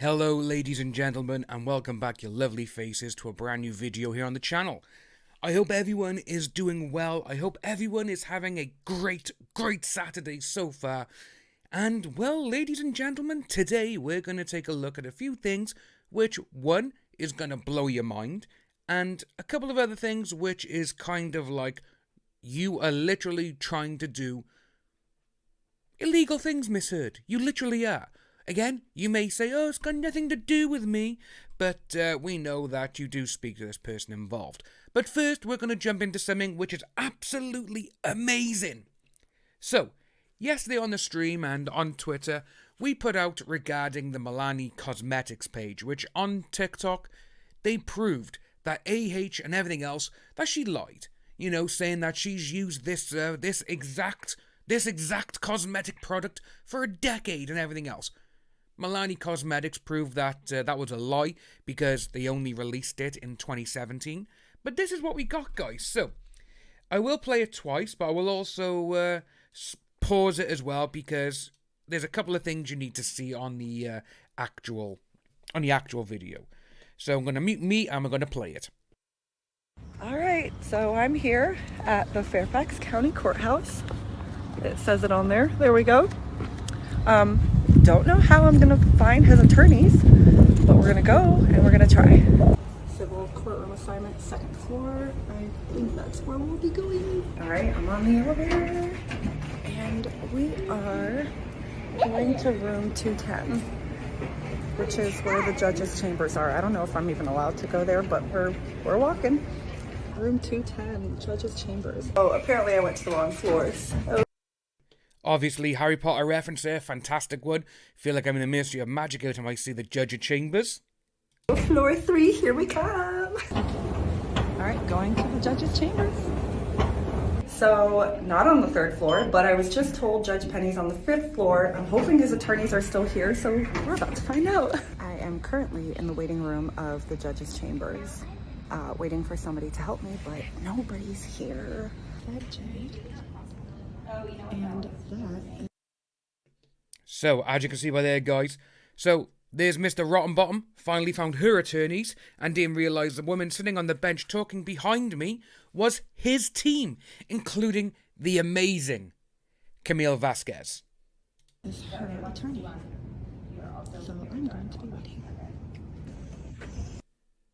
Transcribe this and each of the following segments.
Hello ladies and gentlemen, and welcome back your lovely faces to a brand new video here on the channel. I hope everyone is doing well. I hope everyone is having a great Saturday so far. And well, ladies and gentlemen, today we're going to take a look at a few things which, one, is going to blow your mind, and a couple of other things which is kind of like you are literally trying to do illegal things, Miss Heard. You literally are. Again, you may say, oh, it's got nothing to do with me, but we know that you do speak to this person involved. But first, we're going to jump into something which is absolutely amazing. So, yesterday on the stream and on Twitter, we put out regarding the Milani Cosmetics page, which on TikTok, they proved that AH and everything else, that she lied. You know, saying that she's used this exact cosmetic product for a decade and everything else. Milani Cosmetics proved that that was a lie because they only released it in 2017. But this is what we got, guys. So, I will play it twice, but I will also pause it as well because there's a couple of things you need to see on the actual video. So I'm going to mute me and I'm going to play it. Alright, so I'm here at the Fairfax County Courthouse. It says it on there. There we go. Don't know how I'm gonna find his attorneys, but we're gonna go and we're gonna try. Civil courtroom assignment, second floor. I think that's where we'll be going. Alright, I'm on the elevator and we are going to room 210, which is where the judge's chambers are. I don't know if I'm even allowed to go there, but we're walking. Room 210, judge's chambers. Oh, apparently I went to the wrong floors. Oh. Obviously, Harry Potter reference there, fantastic one. Feel like I'm in the Ministry of Magic every time I see the Judge's Chambers. Floor 3, here we come. Alright, going to the judge's chambers. So, not on the 3rd floor, but I was just told Judge Penny's on the 5th floor. I'm hoping his attorneys are still here, so we're about to find out. I am currently in the waiting room of the judge's chambers, waiting for somebody to help me, but nobody's here. And that. So, as you can see by there, guys, so there's Mr. Rottenbottom, finally found her attorneys, and didn't realise the woman sitting on the bench talking behind me was his team, including the amazing Camille Vasquez. Is her attorney. So I'm going to be waiting.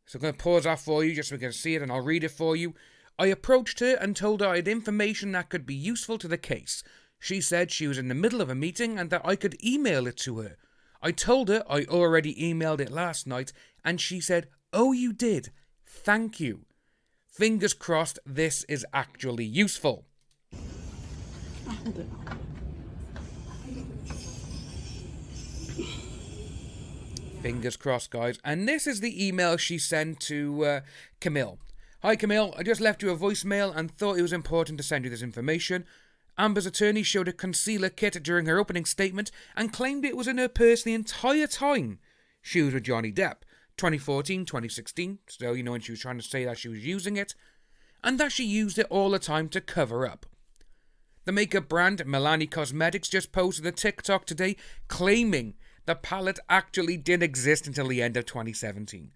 So I'm going to pause that for you just so we can see it, and I'll read it for you. I approached her and told her I had information that could be useful to the case. She said she was in the middle of a meeting and that I could email it to her. I told her I already emailed it last night and she said, oh, you did? Thank you. Fingers crossed this is actually useful. Fingers crossed, guys. And this is the email she sent to Camille. Hi Camille, I just left you a voicemail and thought it was important to send you this information. Amber's attorney showed a concealer kit during her opening statement and claimed it was in her purse the entire time she was with Johnny Depp, 2014, 2016, so you know when she was trying to say that she was using it, and that she used it all the time to cover up. The makeup brand Milani Cosmetics just posted a TikTok today claiming the palette actually did exist until the end of 2017.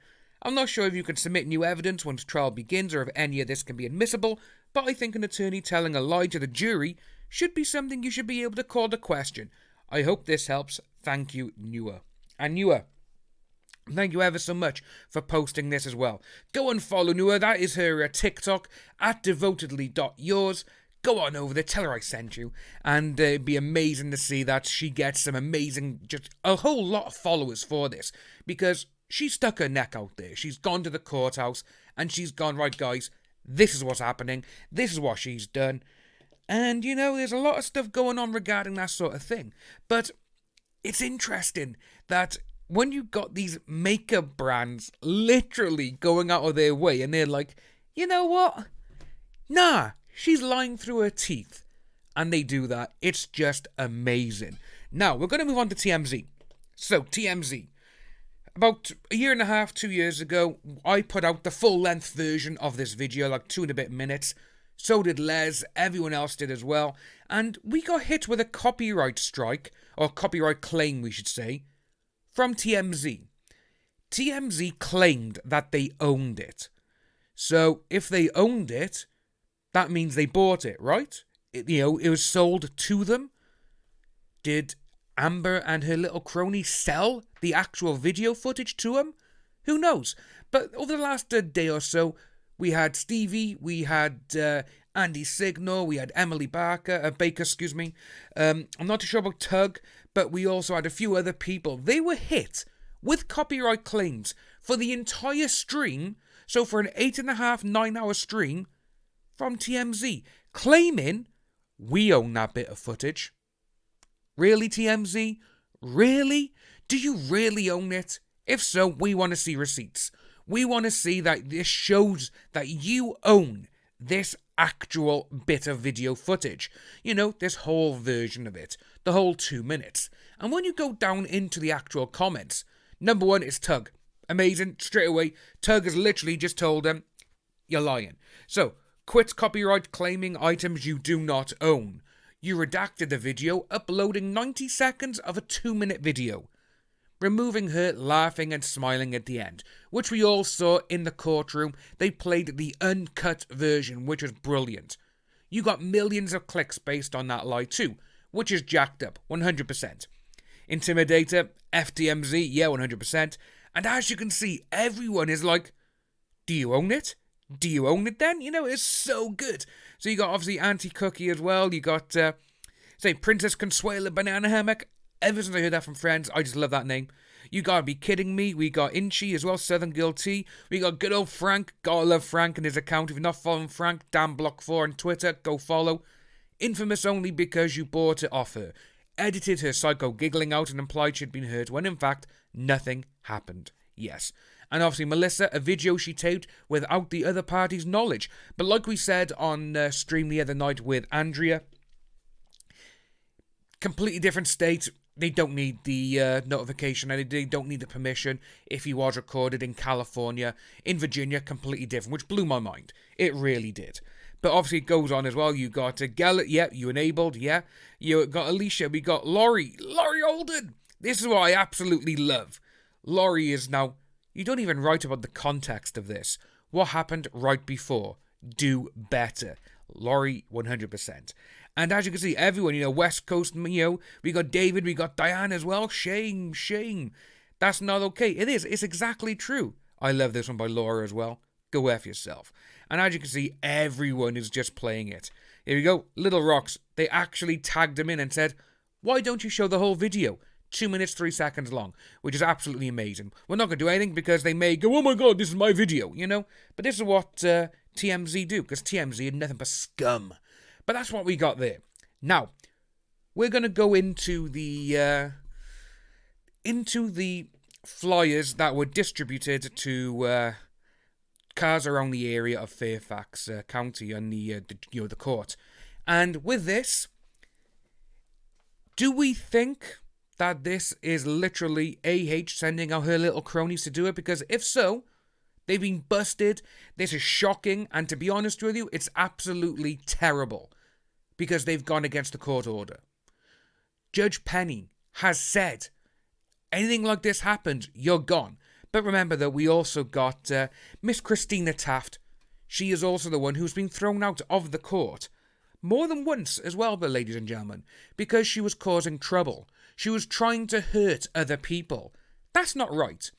I'm not sure if you can submit new evidence once trial begins or if any of this can be admissible, but I think an attorney telling a lie to the jury should be something you should be able to call to question. I hope this helps. Thank you, Newer. And Newer, thank you ever so much for posting this as well. Go and follow Newer. That is her TikTok, @devotedly.yours. Go on over there, tell her I sent you, and it'd be amazing to see that she gets some amazing, just a whole lot of followers for this, because she stuck her neck out there. She's gone to the courthouse and she's gone, right guys, this is what's happening. This is what she's done. And, you know, there's a lot of stuff going on regarding that sort of thing. But it's interesting that when you got these makeup brands literally going out of their way and they're like, you know what? Nah, she's lying through her teeth. And they do that. It's just amazing. Now, we're going to move on to TMZ. So, TMZ. About a year and a half, 2 years ago, I put out the full-length version of this video, like 2 and a bit minutes. So did Les, everyone else did as well. And we got hit with a copyright strike, or copyright claim, we should say, from TMZ. TMZ claimed that they owned it. So if they owned it, that means they bought it, right? It was sold to them. Did Amber and her little crony sell the actual video footage to him? Who knows? But over the last day or so, we had Stevie, we had Andy Signal, we had Emily Baker, I'm not too sure about Tug, but we also had a few other people. They were hit with copyright claims for the entire stream, so for an 8.5, 9-hour stream from TMZ, claiming we own that bit of footage. Really, TMZ? Really? Do you really own it? If so, we want to see receipts. We want to see that this shows that you own this actual bit of video footage. This whole version of it. The whole 2 minutes. And when you go down into the actual comments, number one is Tug. Amazing. Straight away, Tug has literally just told them, you're lying. So, quit copyright claiming items you do not own. You redacted the video, uploading 90 seconds of a 2-minute video. Removing her laughing and smiling at the end, which we all saw in the courtroom. They played the uncut version, which was brilliant. You got millions of clicks based on that lie too, which is jacked up, 100%. Intimidator, FTMZ, yeah, 100%. And as you can see, everyone is like, do you own it? Do you own it then? It's so good. So you got obviously Auntie Cookie as well. You got, Princess Consuela Banana Hammock. Ever since I heard that from Friends, I just love that name. You gotta be kidding me. We got Inchi as well, Southern Girl T. We got good old Frank. Gotta love Frank and his account. If you're not following Frank, DamBlock4 on Twitter, go follow. Infamous only because you bought it off her. Edited her psycho giggling out and implied she'd been hurt when in fact nothing happened. Yes. And obviously Melissa, a video she taped without the other party's knowledge. But like we said on stream the other night with Andrea, completely different state. They don't need the notification, and they don't need the permission if he was recorded in California. In Virginia, completely different, which blew my mind. It really did. But obviously it goes on as well. You got Gallet, yeah, you enabled, yeah. You got Alicia, we got Laurie Holden. This is what I absolutely love. Laurie is now, you don't even write about the context of this. What happened right before? Do better. Laurie, 100%. And as you can see, everyone, West Coast, we got David, we got Diane as well. Shame. That's not okay. It is. It's exactly true. I love this one by Laura as well. Go F yourself. And as you can see, everyone is just playing it. Here we go. Little Rocks. They actually tagged him in and said, why don't you show the whole video? 2 minutes, 3 seconds long, which is absolutely amazing. We're not going to do anything because they may go, oh my god, this is my video, But this is what TMZ do, because TMZ are nothing but scum. But that's what we got there. Now, we're going to go into the flyers that were distributed to cars around the area of Fairfax County and the court. And with this, do we think that this is literally AH sending out her little cronies to do it? Because if so, they've been busted. This is shocking. And to be honest with you, it's absolutely terrible. Because they've gone against the court order. Judge Penny has said, anything like this happens, you're gone. But remember that we also got Miss Christina Taft. She is also the one who's been thrown out of the court. More than once as well, but ladies and gentlemen. Because she was causing trouble. She was trying to hurt other people. That's not right.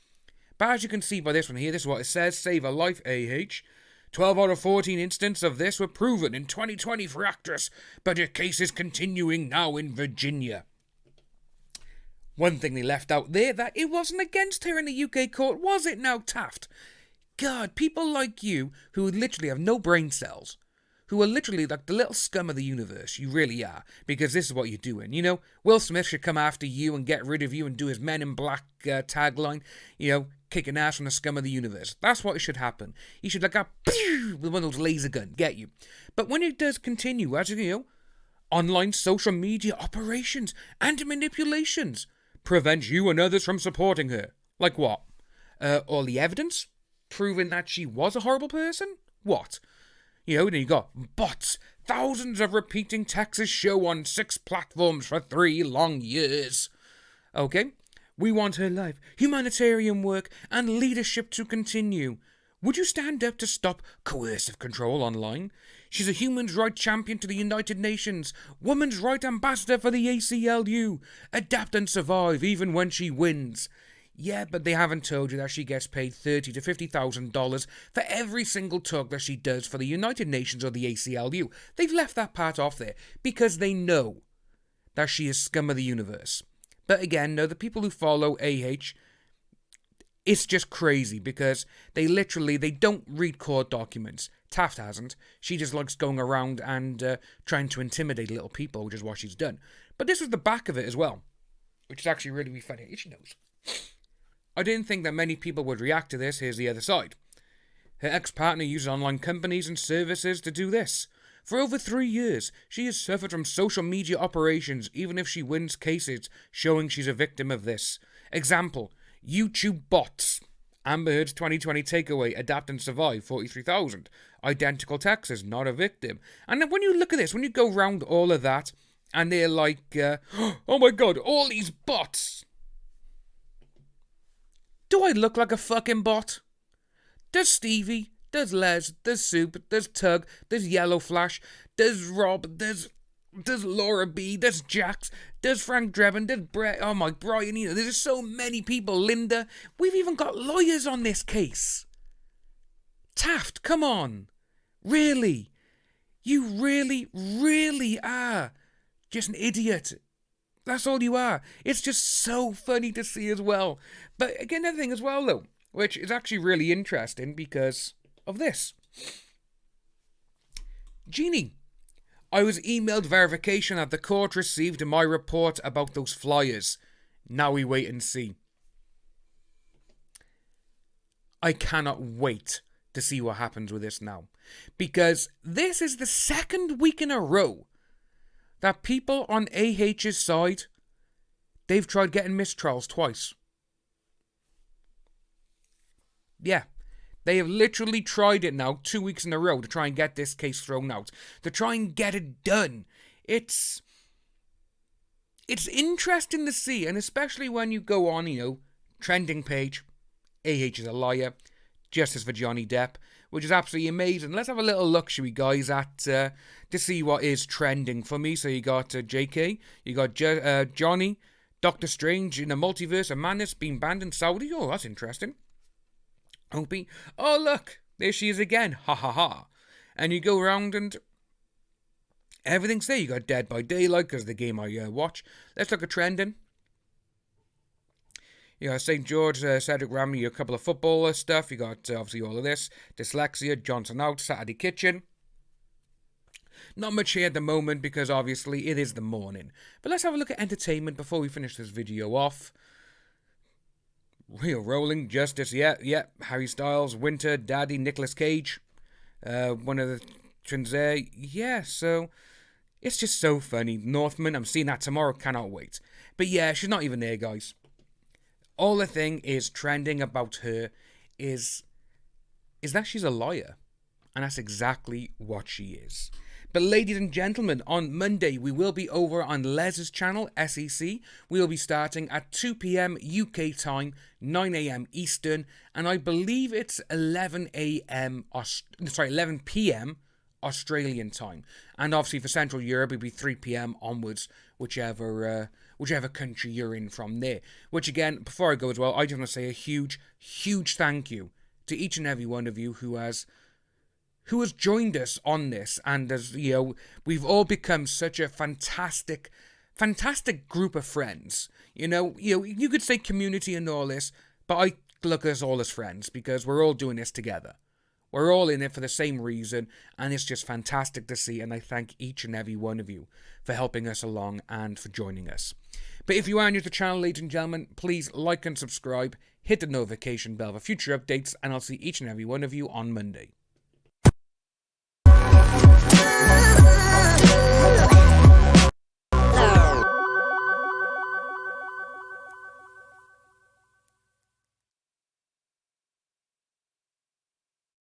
But as you can see by this one here, this is what it says. Save a life, AH. 12 out of 14 instances of this were proven in 2020 for actress, but her case is continuing now in Virginia. One thing they left out there, that it wasn't against her in the UK court, was it now, Taft? God, people like you, who literally have no brain cells, who are literally like the little scum of the universe, you really are, because this is what you're doing, Will Smith should come after you and get rid of you and do his Men in Black tagline, kicking ass from the scum of the universe. That's what should happen. He should with one of those laser guns, get you. But when it does continue, as online social media operations and manipulations prevent you and others from supporting her. Like what? All the evidence proving that she was a horrible person? What? Then you got bots. Thousands of repeating Texas show on 6 platforms for 3 long years. Okay. We want her life, humanitarian work, and leadership to continue. Would you stand up to stop coercive control online? She's a human rights champion to the United Nations, women's rights ambassador for the ACLU. Adapt and survive even when she wins. Yeah, but they haven't told you that she gets paid $30,000 to $50,000 for every single talk that she does for the United Nations or the ACLU. They've left that part off there because they know that she is scum of the universe. But again, no, the people who follow AH, it's just crazy because they don't read court documents. Taft hasn't. She just likes going around and trying to intimidate little people, which is what she's done. But this was the back of it as well, which is actually really funny. She knows. I didn't think that many people would react to this. Here's the other side. Her ex-partner uses online companies and services to do this. For over 3 years, she has suffered from social media operations, even if she wins cases showing she's a victim of this. Example, YouTube bots. Amber Heard's 2020 takeaway, adapt and survive, 43,000. Identical Texas, not a victim. And then when you look at this, when you go round all of that, and they're like, oh my god, all these bots. Do I look like a fucking bot? Does Stevie, does Les, does Soup, does Tug, does Yellow Flash, does Rob, does Laura B, does Jax, does Frank Drebin, does Brett, oh my, Brian, there's so many people, Linda. We've even got lawyers on this case. Taft, come on. Really? You really, really are just an idiot. That's all you are. It's just so funny to see as well. But again, another thing as well, though, which is actually really interesting because of this. Jeannie, I was emailed verification that the court received my report about those flyers. Now we wait and see. I cannot wait to see what happens with this now. Because this is the second week in a row that people on AH's side, they've tried getting mistrials twice. Yeah, they have literally tried it now 2 weeks in a row to try and get this case thrown out, to try and get it done. It's interesting to see, and especially when you go on, trending page, AH is a liar, Justice for Johnny Depp, which is absolutely amazing. Let's have a little look, shall we, guys, at to see what is trending for me. So you got JK, you got Johnny, Doctor Strange in the Multiverse of Madness being banned in Saudi. Oh, that's interesting. Opie, oh look, there she is again. Ha ha ha. And you go around and everything's there. You got Dead by Daylight because the game I watch. Let's look at trending. You got St. George, Cedric Ramsey, a couple of footballer stuff. You got obviously all of this. Dyslexia, Johnson out, Saturday Kitchen. Not much here at the moment because obviously it is the morning. But let's have a look at entertainment before we finish this video off. Real rolling, Justice, yeah. Harry Styles, Winter, Daddy, Nicolas Cage. One of the twins there. Yeah, so it's just so funny. Northman, I'm seeing that tomorrow, cannot wait. But yeah, she's not even there, guys. All the thing is trending about her is that she's a liar. And that's exactly what she is. But ladies and gentlemen, on Monday, we will be over on Les's channel, SEC. We will be starting at 2 p.m. UK time, 9 a.m. Eastern. And I believe it's 11 p.m. Australian time. And obviously for Central Europe, it'll be 3 p.m. onwards, whichever country you're in from there. Which again, before I go as well, I just want to say a huge, huge thank you to each and every one of you who has joined us on this, and as we've all become such a fantastic group of friends. You could say community and all this, but I look at us all as friends because we're all doing this together. We're all in it for the same reason, and it's just fantastic to see, and I thank each and every one of you for helping us along and for joining us. But if you are new to the channel, ladies and gentlemen, please like and subscribe, hit the notification bell for future updates, and I'll see each and every one of you on Monday.